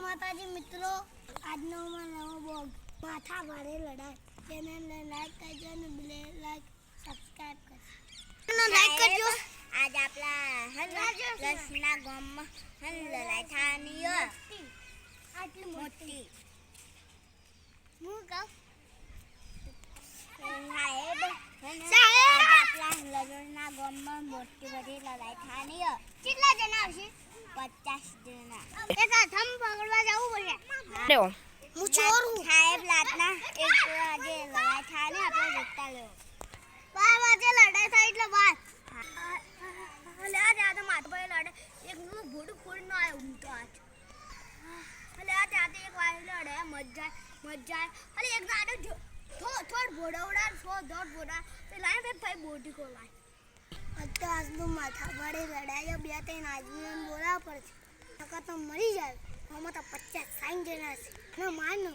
માતાજી મિત્રો, આજનો નવો બ્લોગ માથા ભારે લડાઈ ચેનલને લાઈક કરજો અને લાઈક સબસ્ક્રાઇબ કરજો લાઈક કરજો. આજ આપણા રસના ગામમાં લડાઈ થવાની આટલી મોટી હું કહું આપણા લડોના ગામમાં મોટી બધી લડાઈ થવાની. કેટલા જણા આવશે? 50 જણા. એક હાથમ પકડવા જવું પડશે. હું ચોર હું. સાહેબ રાતના 1 વાગે લડાઈ થવાની, આપણે જોતા લેવો. 12 વાગે લડાઈ થાય એટલે 12. આજ માથા પર લડે એક નું ભોડું ફોડ ન આવ્યો હું તો આજ. આજ એક વાર લડે મજા અરે એક ગાડો થોડ ભોડવડા દોડ ભોડા તે લાઈન ભાઈ બોડી કો લાઈ તો આજનું માથા ભારે લડાઈ 2-3 આદમીઓને બોલાવવા પડશે નકર તો મરી જાય. આમાં તો 50-60 જણા છે. ના માનો